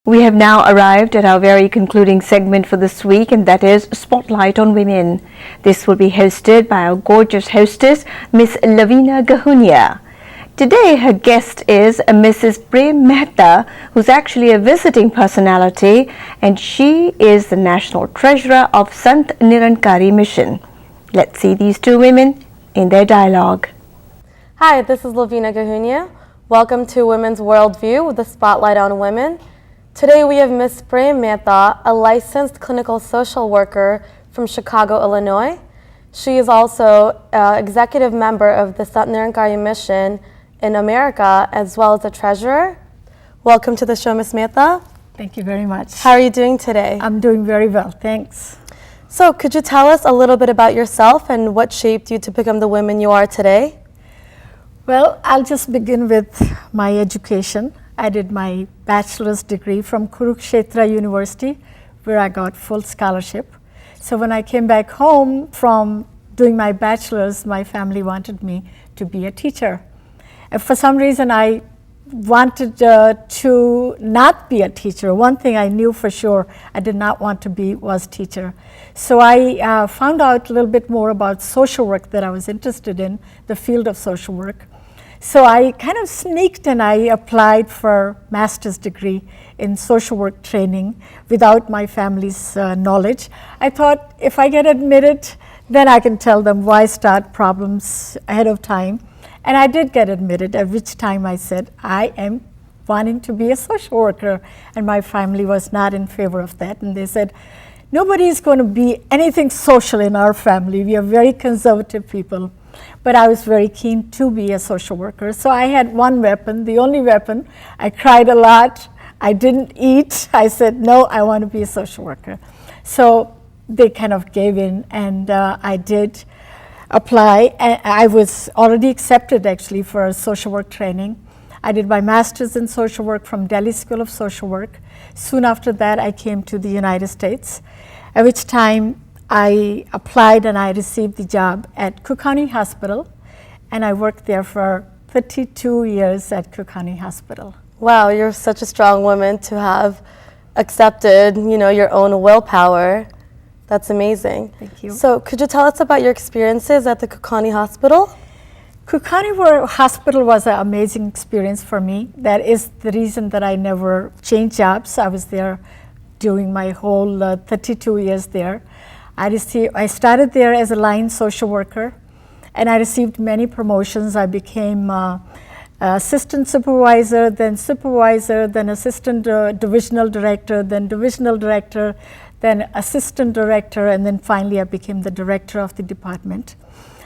We have now arrived at our very concluding segment for this week, and that is Spotlight on Women. This will be hosted by our gorgeous hostess, Miss Loveena Gahunia. Today, her guest is Mrs. Prem Mehta, who's actually a visiting personality, and she is the National Treasurer of Sant Nirankar Mission. Let's see these two women in their dialogue. Hi, this is Loveena Gahunia. Welcome to Women's Worldview with the Spotlight on Women. Today we have Ms. Prem Mehta, a licensed clinical social worker from Chicago, Illinois. She is also an executive member of the Sant Nirankar Mission in America, as well as a treasurer. Welcome to the show, Ms. Mehta. Thank you very much. How are you doing today? I'm doing very well, thanks. So could you tell us a little bit about yourself and what shaped you to become the woman you are today? Well, I'll just begin with my education. I did my bachelor's degree from Kurukshetra University, where I got full scholarship. So when I came back home from doing my bachelor's, my family wanted me to be a teacher. And for some reason, I wanted to not be a teacher. One thing I knew for sure I did not want to be was teacher. So I found out a little bit more about social work that I was interested in, the field of social work. So I kind of sneaked and I applied for master's degree in social work training without my family's knowledge. I thought if I get admitted, then I can tell them why start problems ahead of time. And I did get admitted, at which time I said, I am wanting to be a social worker. And my family was not in favor of that. And they said, nobody is going to be anything social in our family. We are very conservative people. But I was very keen to be a social worker. So I had one weapon, the only weapon. I cried a lot. I didn't eat. I said, no, I want to be a social worker. So they kind of gave in, and I did apply. And I was already accepted, actually, for social work training. I did my master's in social work from Delhi School of Social Work. Soon after that, I came to the United States, at which time I applied and I received the job at Cook County Hospital, and I worked there for 32 years at Cook County Hospital. Wow, you're such a strong woman to have accepted, your own willpower. That's amazing. Thank you. So could you tell us about your experiences at the Cook County Hospital? Cook County Hospital was an amazing experience for me. That is the reason that I never changed jobs. I was there during my whole 32 years there. I started there as a line social worker, and I received many promotions. I became assistant supervisor, then assistant divisional director, then assistant director, and then finally I became the director of the department.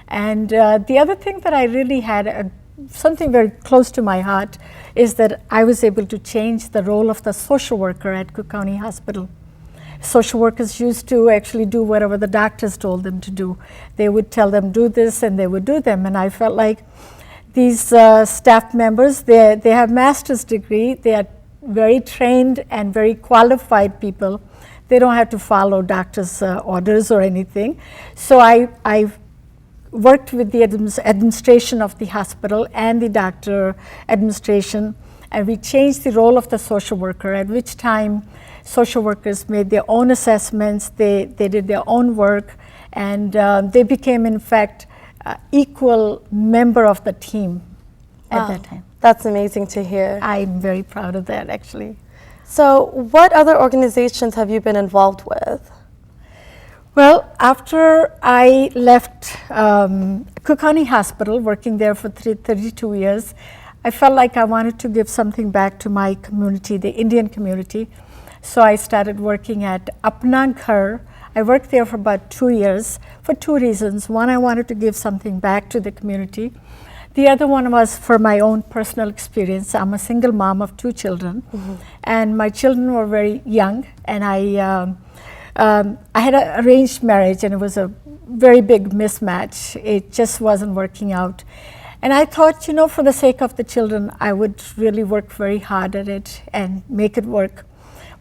And the other thing that I really had, something very close to my heart, is that I was able to change the role of the social worker at Cook County Hospital. Social workers used to actually do whatever the doctors told them to do. They would tell them, do this, and they would do them. And I felt like these staff members, they have master's degree, they are very trained and very qualified people. They don't have to follow doctors' orders or anything. So I worked with the administration of the hospital and the doctor administration, and we changed the role of the social worker, at which time social workers made their own assessments, they did their own work, and they became, in fact, equal member of the team at that time. That's amazing to hear. I'm very proud of that, actually. So what other organizations have you been involved with? Well, after I left Cook County Hospital, working there for 32 years, I felt like I wanted to give something back to my community, the Indian community. So I started working at Apna Ghar. I worked there for about 2 years for two reasons. One, I wanted to give something back to the community. The other one was for my own personal experience. I'm a single mom of 2 children, and my children were very young, and I had an arranged marriage, and it was a very big mismatch. It just wasn't working out. And I thought, for the sake of the children, I would really work very hard at it and make it work.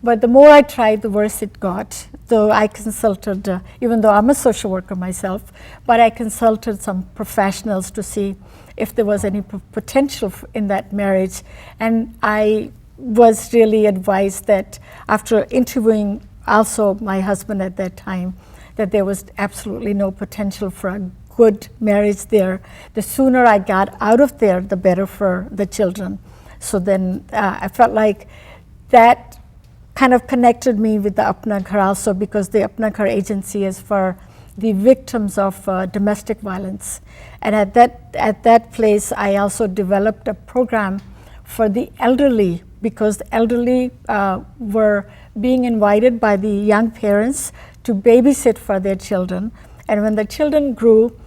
But the more I tried, the worse it got. So I consulted, even though I'm a social worker myself, but I consulted some professionals to see if there was any potential in that marriage. And I was really advised that after interviewing also my husband at that time, that there was absolutely no potential for a good marriage there. The sooner I got out of there, the better for the children. So then I felt like that kind of connected me with the Apna Ghar also, because the Apna Ghar agency is for the victims of domestic violence. And at that place, I also developed a program for the elderly, because the elderly were being invited by the young parents to babysit for their children. And when the children grew,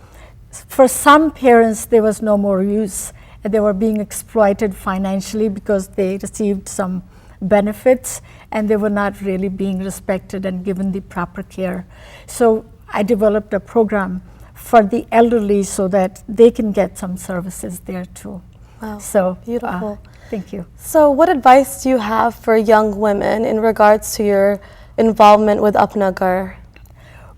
for some parents there was no more use, and they were being exploited financially because they received some benefits and they were not really being respected and given the proper care. So I developed a program for the elderly so that they can get some services there too. Wow, so beautiful. Thank you. So what advice do you have for young women in regards to your involvement with Apna Ghar?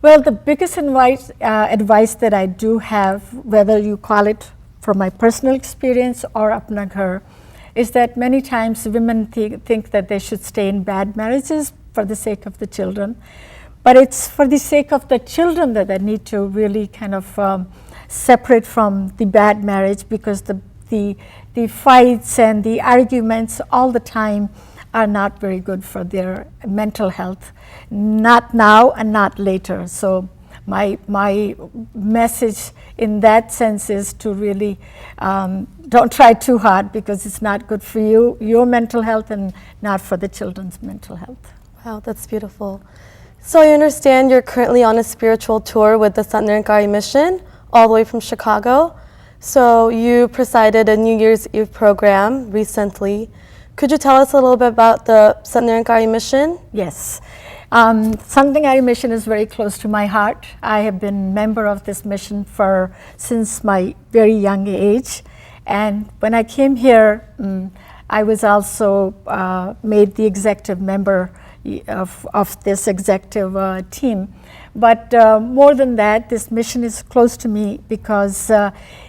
Well, the biggest advice that I do have, whether you call it from my personal experience or Apna Ghar, is that many times women think that they should stay in bad marriages for the sake of the children. But it's for the sake of the children that they need to really kind of separate from the bad marriage, because the fights and the arguments all the time are not very good for their mental health, not now and not later. So my message in that sense is to really don't try too hard, because it's not good for you, your mental health, and not for the children's mental health. Wow, that's beautiful. So I understand you're currently on a spiritual tour with the Sant Nirankar mission, all the way from Chicago. So you presided a New Year's Eve program recently. Could you tell us a little bit about the Sant Nirankar mission? Yes. Sant Nirankar mission is very close to my heart. I have been member of this mission since my very young age. And when I came here, I was also made the executive member of this executive team. But more than that, this mission is close to me because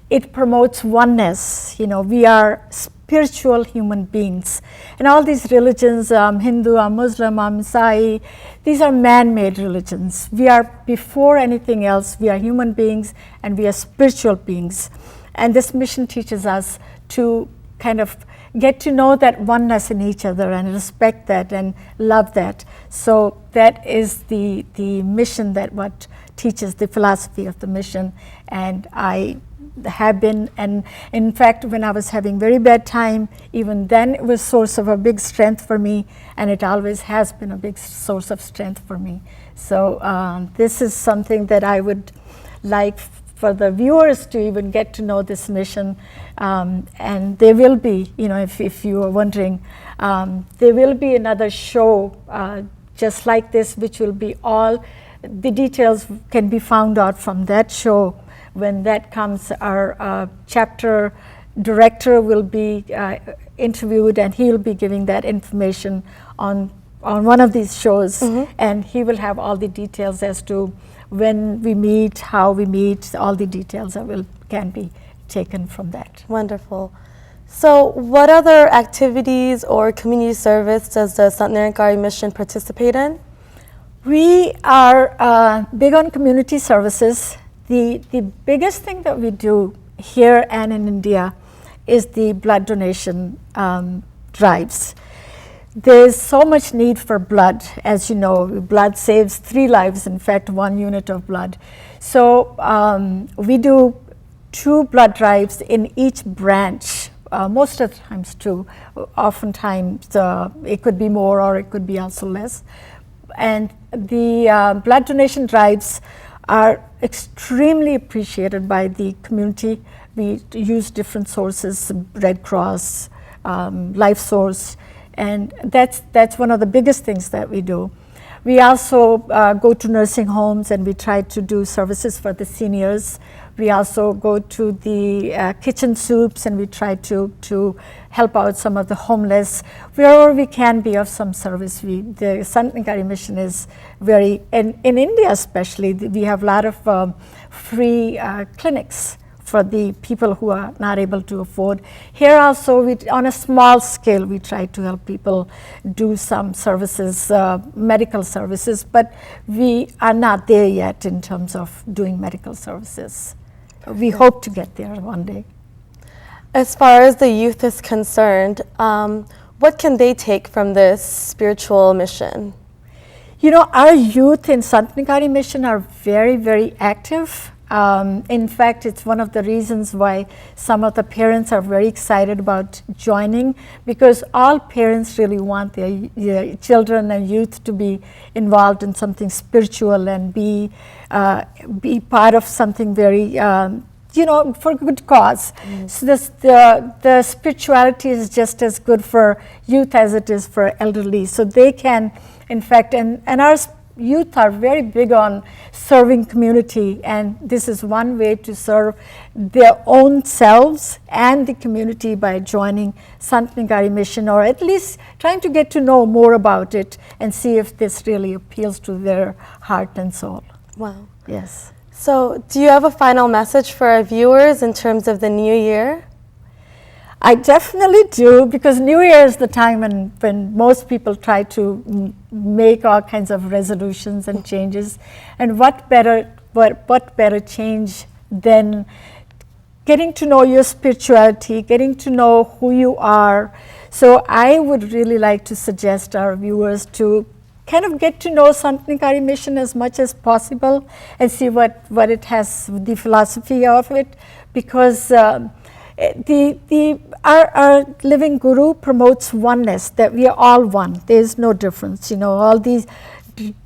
it promotes oneness. You know, we are spiritual human beings. And all these religions, Hindu, Muslim, Isai, these are man-made religions. We are, before anything else, we are human beings and we are spiritual beings. And this mission teaches us to kind of get to know that oneness in each other and respect that and love that. So that is the mission, that what teaches the philosophy of the mission. And I have been, and in fact when I was having very bad time, even then it was source of a big strength for me, and it always has been a big source of strength for me. So this is something that I would like for the viewers to even get to know this mission, and there will be, you know, if you are wondering, there will be another show just like this, which will be all, the details can be found out from that show. When that comes, our chapter director will be interviewed, and he will be giving that information on one of these shows, and he will have all the details as to when we meet, how we meet, all the details that can be taken from that. Wonderful. So what other activities or community service does the Sant Nirankar mission participate in? We are big on community services. The biggest thing that we do here and in India is the blood donation drives. There's so much need for blood. As you know, blood saves 3 lives, in fact 1 unit of blood. So we do 2 blood drives in each branch, most of the times 2. Oftentimes it could be more or it could be also less. And the blood donation drives are extremely appreciated by the community. We use different sources, Red Cross, Life Source, and that's one of the biggest things that we do. We also go to nursing homes and we try to do services for the seniors. We also go to the kitchen soups and we try to help out some of the homeless. Wherever we can be of some service, the Sant Nirankar mission is very, in India especially, we have a lot of free clinics for the people who are not able to afford. Here also, on a small scale, we try to help people do some services, medical services, but we are not there yet in terms of doing medical services. We hope to get there one day. As far as the youth is concerned, what can they take from this spiritual mission? You know, our youth in Sant Nirankar mission are very, very active. In fact, it's one of the reasons why some of the parents are very excited about joining, because all parents really want their children and youth to be involved in something spiritual and be part of something very for good cause. So the spirituality is just as good for youth as it is for elderly. So they can, in fact, and our youth are very big on serving community, and this is one way to serve their own selves and the community by joining Sant Nirankar mission, or at least trying to get to know more about it and see if this really appeals to their heart and soul. Wow. Yes. So, do you have a final message for our viewers in terms of the new year? I definitely do, because New Year is the time when most people try to make all kinds of resolutions and changes. And what better change than getting to know your spirituality, getting to know who you are. So I would really like to suggest our viewers to kind of get to know Sant Nirankar mission as much as possible and see what it has, the philosophy of it, because our living guru promotes oneness, that we are all one. There is no difference. You know, all these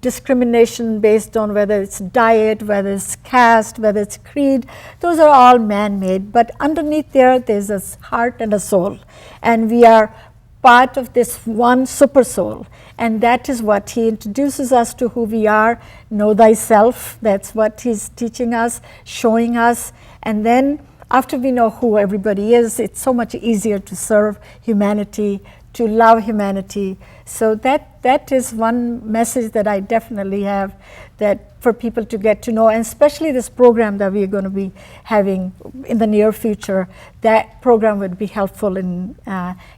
discrimination based on whether it's diet, whether it's caste, whether it's creed, those are all man-made. But underneath there's a heart and a soul, and we are part of this one super soul, and that is what he introduces us to, who we are. Know thyself, that's what he's teaching us, showing us, and then after we know who everybody is, it's so much easier to serve humanity, to love humanity. So that is one message that I definitely have, that for people to get to know, and especially this program that we're going to be having in the near future, that program would be helpful in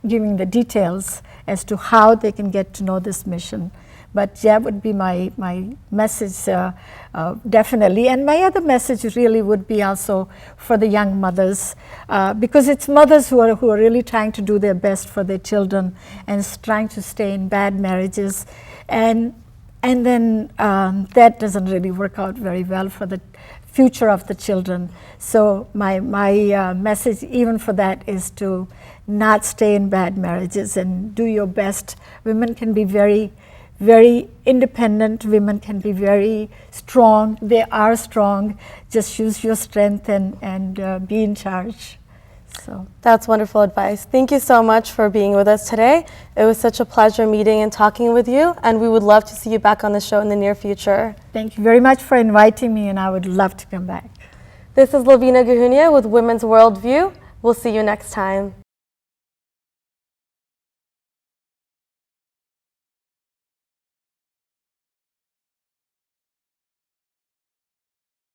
giving the details as to how they can get to know this mission. But that would be my message, definitely. And my other message really would be also for the young mothers, because it's mothers who are really trying to do their best for their children and trying to stay in bad marriages. And then that doesn't really work out very well for the future of the children. So my message even for that is to not stay in bad marriages and do your best. Women can be very independent, women can be very strong. They are strong. Just use your strength and be in charge. So that's wonderful advice. Thank you so much for being with us today. It was such a pleasure meeting and talking with you, and we would love to see you back on the show in the near future. Thank you very much for inviting me, and I would love to come back. This is Loveena Gahunia with Women's Worldview. We'll see you next time.